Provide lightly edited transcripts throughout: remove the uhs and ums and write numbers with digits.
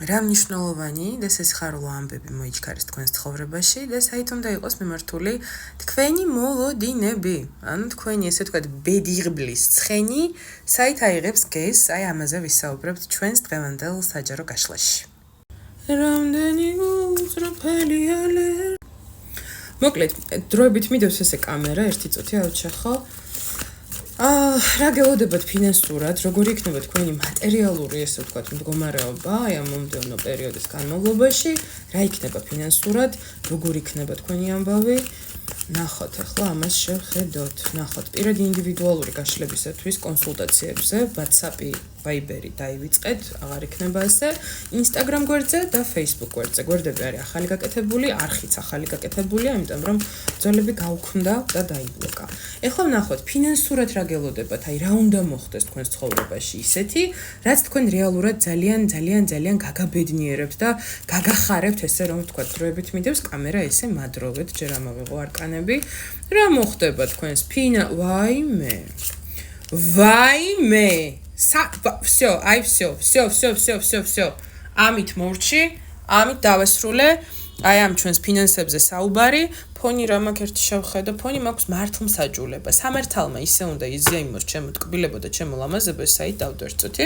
რა მნიშვნელოვანი და სიხარულო ამბები მოიჩქარეს თქვენს ცხოვრებაში და საით უნდა იყოს მიმართული თქვენი მოლოდინები. ანუ თქვენი ესე ვთქვათ ბედიღბლის ცხენი საით აიღებს გეზს, აი ამაზე ვისაუბრებთ ჩვენს დღევანდელ საჯარო გაშლაში. რამდენი უძრაფელი ალე. მოკლედ, დროებით მიდევს ესე კამერა, ერთი წუთი ავჩეხო. რა გელოდებათ ფინანსურად, როგორი იქნება თქვენი მატერიალური, ესე ვთქვათ, მდგომარეობა, აი ამ მომდევნო პერიოდის განმავლობაში, რა იქნება ფინანსურად, როგორი იქნება თქვენი ამბავი, ნახოთ ახლა ამას შევხედოთ. ნახოთ, პირადი ინდივიდუალური გაშლებისათვის კონსულტაციებზე, WhatsApp-ი, Viber-ი დაივიწყეთ, აღარ იქნება ესე, Instagram გვერდზე და Facebook გვერდზე. გვერდები არის ახალი გაკეთებული, არხიც ახალი გაკეთებულია, იმიტომ რომ ბრძოლები გაუქმდა და დაიბლოკა. ეხლა ვნახოთ, ფინანსურად რა გელოდებათ, აი რა უნდა მოხდეს თქვენს ცხოვრებაში ისეთი, რაც თქვენ რეალურად ძალიან გაგაბედნიერებთ და გაგახარებთ, ესე რომ ვთქვათ, დროებით მიდევს კამერა ესე მადროვეთ, ჯერ ამავიღო არკანები. რა მოხდება თქვენს ვაიმე. Всё, აი всё. ამით მორჩი, ამით დავესრულე. აი ამ ჩვენს ფინანსებზე საუბარი, ფონი რა მაქვს ერთი შევხედო, ფონი მაქვს მართლმსაჯულება. სამართალმა ისე უნდა იზეიმოს ჩემო ტკბილებო და ჩემო ლამაზებო, საით დავდერწოთი.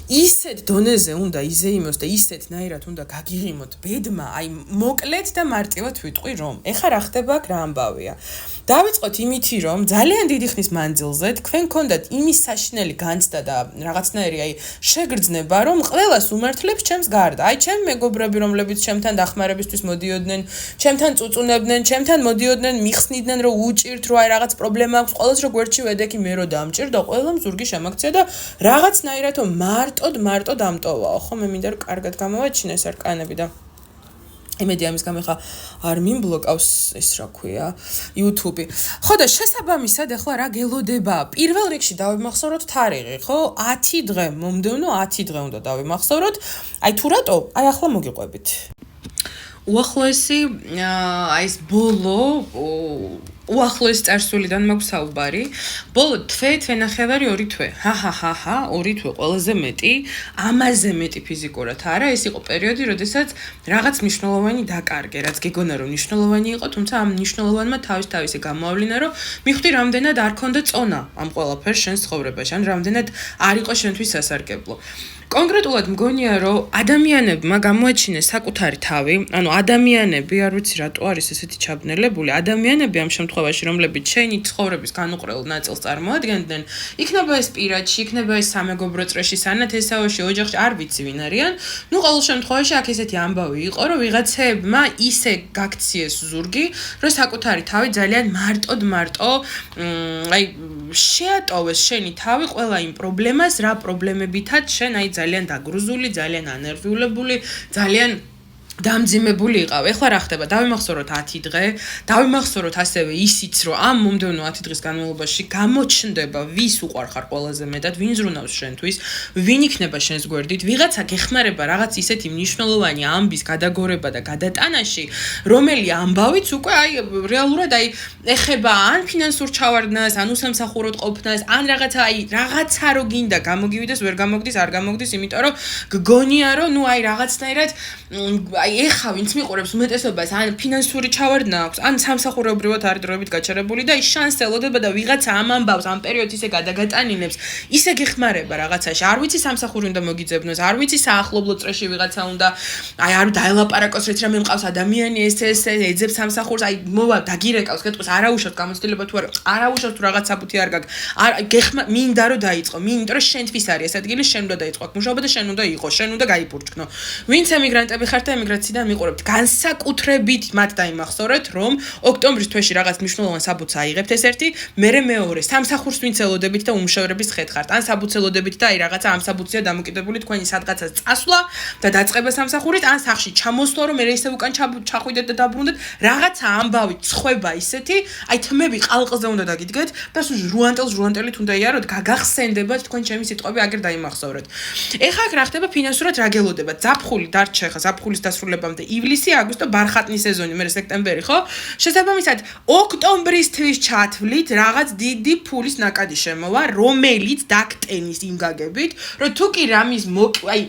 ისეთ დონეზე უნდა იზეიმოს და ისეთნაირად უნდა გაგიღიმოთ ბედმა, აი მოკლედ და მარტივად ვიტყვი რომ. ეხლა რა ხდება აქ რა ამბავია. დავიწყოთ იმითი რომ ძალიან დიდი ხნის მანძილზე თქვენ გქონდათ იმის საშინელი განცდა და რაღაცნაირი აი შეგრძნება რომ ყველას უმართლებს ჩემს გარდა. აი ჩემი მეგობრები რომლებიც ჩემთან დახმარებისთვის მოდიოდნენ, ჩემთან წუწუნებდნენ, ჩემთან მოდიოდნენ, მიხსნიდნენ რომ უჭირთ რომ აი რაღაც პრობლემა აქვს, ყოველს რო გვერდში ვედექი მე რო დამჭირდა, ყველამ ზურგი შემაქცია და რაღაცნაირად მარტოდ ამტოვაო. ხო მე მინდა რომ კარგად გამოვაჩინეს არკანები და იმედი ამის გამო ხა არ მიმბლოკავს ეს რა ქვია YouTube-ი. ხო და შესაბამისად ახლა რა გელოდება? პირველ რიგში დავიმახსოვროთ თარიღი, ხო? 10 დღე, მომდევნო 10 დღე უნდა დავიმახსოვროთ. აი თუ რატო? აი ახლა მოგიყვებით. უახლოესი აი ეს ბოლო უახლოესი წარსულიდან მაქვს საუბარი. ბოლო თვენახევარი 2 თვე. ჰაჰაჰაჰა, 2 თვე ყველაზე მეტი, ამაზე მეტი ფიზიკურად არა, ეს იყო პერიოდი, როდესაც რაღაც მნიშვნელოვანი დაკარგე, რაც გეგონა რომ მნიშვნელოვანი იყო, თუმცა ამ მნიშვნელოვანმა თავისი გამოავლინა, რომ მიხვდი რამდენად არ ქონდა წონა ამ ყველაფერს შენს ცხოვრებაში, ან რამდენად არ იყო შენთვის სასარგებლო. კონკრეტულად მგონია რომ ადამიანებმა გამოაჩინეს საკუთარი თავი, ანუ ადამიანები, არ ვიცი რატო არის ესეთი ჩაბნელებული, ადამიანები ამ შემთხვევაში, რომლებიც შენი ცხოვრების განუყრელ ნაწილს წარმოადგენდნენ, იქნება ეს პირადში, იქნება ეს სამეგობრო წრეში, სანათესაოში, ოჯახში, არ ვიცი ვინ არიან. ნუ ყოველ შემთხვევაში აქ ესეთი ამბავი იყო, რომ ვიღაცებმა ისე გაქციეს ზურგი, რომ საკუთარი თავი ძალიან მარტო, აი შეატოვეს შენი თავი ყველა იმ პრობლემას, რა პრობლემებითაც შენ აი ძალიან დაგრუზული, ძალიან ანერვიულებული, ძალიან დამძიმებული იყავ. ეხლა რა ხდება? დავიმახსოვროთ 10 დღე, დავიმახსოვროთ ასევე ისიც, რომ ამ მომდევნო 10 დღის განმავლობაში გამოჩნდება, ვის უყვარხარ ყველაზე მეტად, ვინ ზრუნავს შენთვის, ვინ იქნება შენს გვერდით, ვიღაცა გეხმარება რაღაც ისეთი მნიშვნელოვანი ამბის გადაგორება და გადატანაში, რომელი ამბავიც უკვე აი რეალურად აი ეხება ან ფინანსურ ჩავარდნას, ან უსამსახუროდ ყოფნას, ან რაღაცა რო გინდა გამოგივიდეს, ვერ გამოგდის, არ გამოგდის, იმიტომ რომ გგონია რომ ნუ აი რაღაცნაირად ეხა ვინც მიყურებს უმეტესობას ან ფინანსური ჩავარდნა აქვს, ან სამსახურეობრივად არის დროებით გაჩერებული და ის შანსი ელოდება და ვიღაცა ამ ამბავს ამ პერიოდს ისე გადაგატანინებს, ისე გეხმარება რაღაცაში. არ ვიცი სამსახური უნდა მოგიძებნოს, არ ვიცი საახლობლო წრეში ვიღაცა უნდა აი არ დაელაპარაკოს, რეც რა მემყავს ადამიანი ეს ეძებს სამსახურს, აი მოვა დაგირეკავს, გეტყვის არაუშავთ გამოცდილება თუ არა, არაუშავთ თუ რაღაც საბუთი არ გაქვს. მინდა რომ დაიწყო, იმიტომ რომ შენთვის არის ეს ადგილი, შენ უნდა დაიწყო აქ მუშაობა და შენ უნდა იყოს, შენ უნდა გაიფურჩქნო. ვინც ემიგრანტები ხართ და ემიგრაციიდან მიყურებთ, განსაკუთრებით მათ დაიმახსოვრეთ, რომ ოქტომბრის თვეში რაღაც მნიშვნელოვან საბუთს აიღებთ ეს ერთი, მერე მეორე, სამსახურს ვინც ელოდებით და უმშევრების ხეთ ხართ, ან საბუთს ელოდებით და აი რაღაცა ამ საბუთზეა დამოკიდებული თქვენი სადღაცას წასვლა და დაწყება სამსახურით, ან სახში ჩამოსვლა, რომ მერე ისევ უკან ჩახვიდეთ და დაბრუნდეთ, რაღაცა ამბავი წხვება ისეთი, აი თმები ყალყზე უნდა დაგიდგეთ და სულ ჟუანტელით უნდა იაროთ, გაგახსენდებათ თქვენ ჩემი სიტყვები აგერ დაიმახსოვრეთ. ეხლა აქ რა ხდება ფინანსურად რა გელოდება? ზაფხული დარჩა ხა, ზაფხულის დასრულებამდე ივლისი, აგვისტო ბარხატნის სეზონი, მერე სექტემბერი, ხო? შესაბამისად, ოქტომბრის თვის ჩათვლით რაღაც დიდი ფულის ნაკადი შემოვა, რომელიც დაგტენის იმ გაგებით, რომ თუ კი რამის აი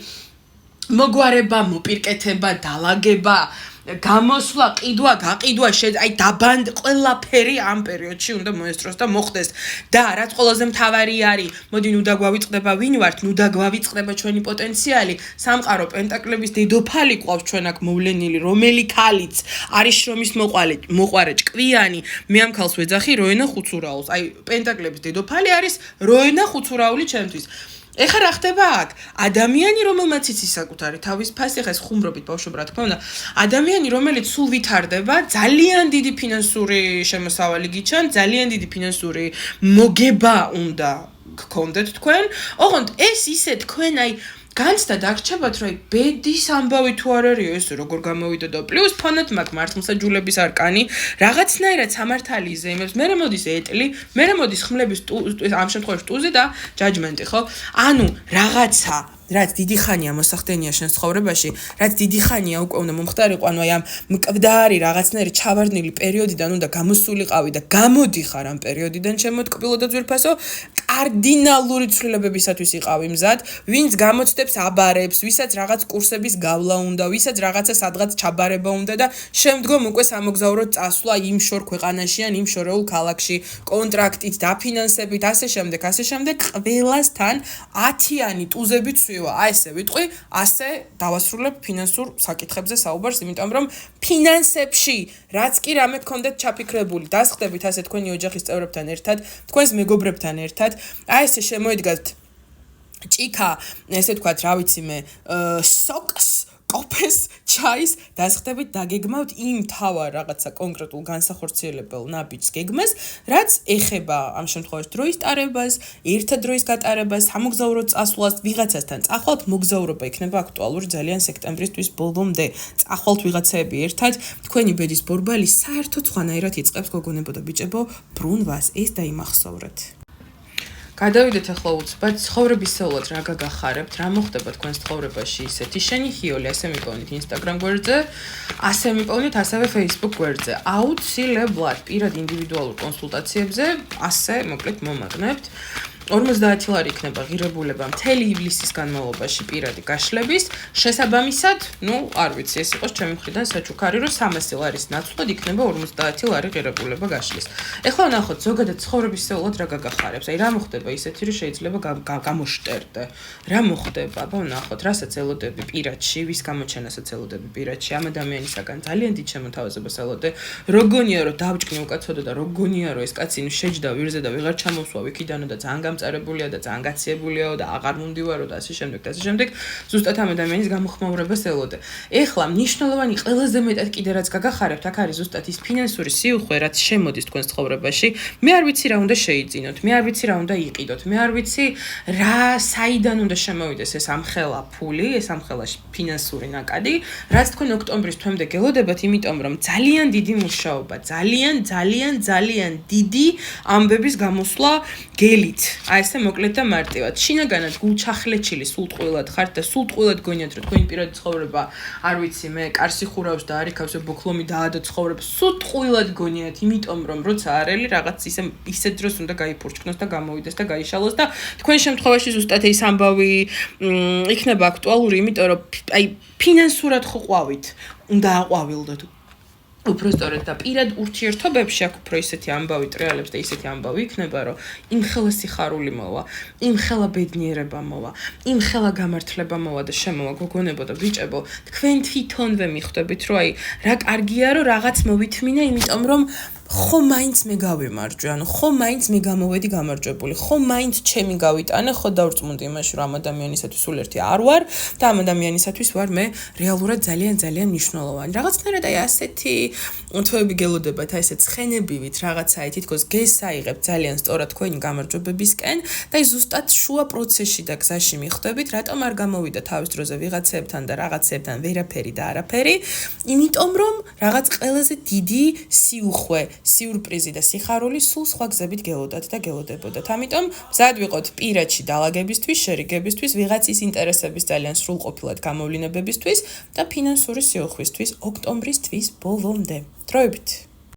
მოგვარება, მოპირკეთება, დალაგება, გამოსვლა, ყიდვა, გაყიდვა, აი დაბანდ ყველაფერი ამ პერიოდში უნდა მოესწროს და მოხდეს. და რაც ყველაზე მთავარი არის, მოდი ნუ დაგვავიწყდება ვინ ვართ, ნუ დაგვავიწყდება ჩვენი პოტენციალი. სამყარო პენტაკლების დედოფალი ყავს ჩვენ აქ მოვლენილი, რომელი ქალიც არის შრომის მოყვარე, ჭკვიანი, მე ამ ქალს ვეძახი როენა ხუცურაულს. აი პენტაკლების დედოფალი არის როენა ხუცურაული ჩემთვის. ეხლა რა ხდება აქ? ადამიანი, რომელმაც იცის საკუთარი თავის ფასი, ეხლა ეს ხუმრობით ბავშვობა რა თქმა უნდა, ადამიანი, რომელიც სულ ვითარდება, ძალიან დიდი ფინანსური შემოსავალი გიჩვენ, ძალიან დიდი ფინანსური მოგება უნდა გქონდეთ თქვენ. ოღონდ ეს ისე თქვენ აი განცდა დაგრჩებათ, რომ ბედის ამბავი თუ არ არის ეს როგორ გამოვიდა და პლუს ფონად მაქვს მართლმსაჯულების არკანი, რაღაცნაირად სამართალი იზეიმებს, მე მოდის ეტლი, მე მოდის ხმლების ამ შემთხვევაში ტუზი და ჯაჯმენტი, ხო? ანუ რაღაცა რაც დიდი ხანია მოსახდენია შენ ცხოვრებაში, რაც დიდი ხანია უკვე უნდა მომხდარიყო, ანუ აი ამ მკვდარი რაღაცნაირი ჩავარდნილი პერიოდიდან უნდა გამოსულიყავი და გამოდიხარ ამ პერიოდიდან ჩემო ტკბილო და ძვირფასო, კარდინალური ცვლილებებისათვის იყავი მზად, ვინც გამოცდებს აბარებს, ვისაც რაღაც კურსების გავლა უნდა, ვისაც რაღაცა სადღაც ჩაბარება უნდა და შემდგომ უკვე სამოგზაუროდ წასვლა იმ შორ ქვეყანაში ან იმ შორეულ ქალაქში, კონტრაქტით, დაფინანსებით, ასე შემდეგ, ყველასთან 10-იანი ტუზებით აი ესე ვიტყვი, ასე დავასრულებ ფინანსურ საკითხებზე საუბარს, იმიტომ რომ ფინანსებში რაც კი რამე გქონდეთ ჩაფიქრებული, დასხდებით ასე თქვენი ოჯახის წევრებთან ერთად, თქვენს მეგობრებთან ერთად, აი ესე შემოიდგათ ჭიქა, ესე თქვათ, რა ვიცი მე, სოკს კოფეს, ჩაის, დასხდებით დაგეგმავთ იმ თავარ რაღაცა კონკრეტულ განსახორციელებელ ნაბიჯს გეგმას, რაც ეხება ამ შემთხვევაში დროის ტარებას, ერთად დროის გატარებას, სამოგზაურო წასვლას, ვიღაცასთან წახვალთ, მოგზაურობა იქნება აქტუალური ძალიან სექტემბრისთვის ბოლომდე. წახვალთ ვიღაცები ერთად, თქვენი ბედის ბორბალი საერთოდ სხვანაირად იწყებს გოგონებო და ბიჭებო ბრუნვას, ეს დაიმახსოვრეთ. გადავიდეთ ახლა უცბად ცხოვრებისეულად რა გაგახარებთ, რა მოხდება თქვენს ცხოვრებაში ისეთი შენიხიოლი, ასე მიპოვნით Instagram გვერდზე, ასე მიპოვნით ასევე Facebook გვერდზე. აუცილებლად პირად ინდივიდუალურ კონსულტაციებზე, ასე მოკლედ მომაგნებთ. 50 ლარი იქნება ღირებულება მთელი ივლისის განმავლობაში პირადი გაშლების, შესაბამისად, არ ვიცი, ეს იყოს ჩემი მხრიდან საჩუქარი, რომ 300 ლარის ნაცვლად იქნება 50 ლარი ღირებულება გაშლის. ეხლა ნახოთ, ზოგადად ცხოვრებისეულად რა გაგახარებს, აი რა მოხდება ისეთი, რომ შეიძლება გამოშტერდე. რა მოხდება? აბა ნახოთ, რასაც ელოდები პირადში, ვის გამოჩენასაც ელოდები პირადში, ამ ადამიანისაგან ძალიან დიდ შემოთავაზებას ელოდე. როგორია რომ დავჭკნი უკაცოდო და როგორია რომ ეს კაცი შეჯდა ვირზე და ვეღარ ჩამოსვა ვიქიდანო და ძალიან წარებულია და ძალიან გაციებულიაო და აღარ მომდივარო და ასე შემდეგ. ზუსტად ამ ადამიანის გამოხმაურებას ელოდე. ეხლა მნიშვნელოვანი ყველაზე მეტად კიდე რაც გაგახარებთ, აქ არის ზუსტად ის ფინანსური სიუხვე, რაც შემოდის თქვენს ცხოვრებაში. მე არ ვიცი რა უნდა შეიძინოთ, მე არ ვიცი რა უნდა იყიდოთ, მე არ ვიცი რა საიდან უნდა შემოვიდეს ეს ამხელა ფული, ეს ამხელა ფინანსური ნაკადი, რაც თქვენ ოქტომბრის თვემდე გელოდებათ, იმიტომ რომ ძალიან დიდი მუშაობა, ძალიან დიდი ამბების გამოსვლა გელით. აი ესე მოკლედ და მარტივად. შინაგანად გულჩახლეჩილი სულტყვილად ხართ და სულტყვილად გონიათ რომ თქვენი პირადი ცხოვრება, არ ვიცი მე, კარსი ხურავს და არიქავს ბოქლომი დაადო ცხოვრება, სულტყვილად გონიათ, იმიტომ რომ როცა არელი რაღაც ისე დროს უნდა გაიფურჩქნოს და გამოვიდეს და გაიშალოს და თქვენ შემთხვევაში ზუსტად ეს ამბავი იქნება აქტუალური, იმიტომ რომ აი ფინანსურად ხო ყვავით, უნდა აყვავილდოთ. უბრალოდ და პირად ურთიერთობებში აქ უფრო ისეთი ამბავი ტრიალებს და ისეთი ამბავი იქნება, რომ იმ ხელა სიხარული მოვა, იმ ხელა ბედნიერება მოვა, იმ ხელა გამართლება მოვა და შემოვა გოგონებო და ბიჭებო, თქვენ თვითონვე მიხვდებით, რომ აი რა კარგია, რომ რაღაც მოვითმინა, იმიტომ რომ ხო მაინც მე გავიმარჯვე, ანუ ხო მაინც მე გამოვედი გამარჯვებული, ხო მაინც ჩემი გავიტანე, ხო დავწმუნდი იმაში, რომ ამ ადამიანისათვის სულ ერთი არ ვარ და ამ ადამიანისათვის ვარ მე რეალურად ძალიან მნიშვნელოვანი. რაღაცნაირად აი ასეთი თვეები გელოდებათ, აი ესე ცხენებივით რაღაცაი თითქოს გესაიღებთ ძალიან სწორად თქვენი გამარჯვებებისკენ და აი ზუსტად შუა პროცესში და გზაში მიხვდებით, რატომ არ გამოვიდა თავის დროზე ვიღაცებთან და რაღაცებთან ვერაფერი და არაფერი, იმიტომ რომ რაღაც ყველაზე დიდი სიუხვე, სიურპრიზი და სიხარული სულ სხვა გზებით გელოდათ და გელოდებოდათ. ამიტომ მზად ვიყოთ პირადში დალაგებისთვის, შერიგებისთვის, ვიღაცის ინტერესების ძალიან სრულყოფილად გამოვლინებებისთვის და ფინანსური სიუხვისთვის ოქტომბრის თვის ბოლომდე. დროებით!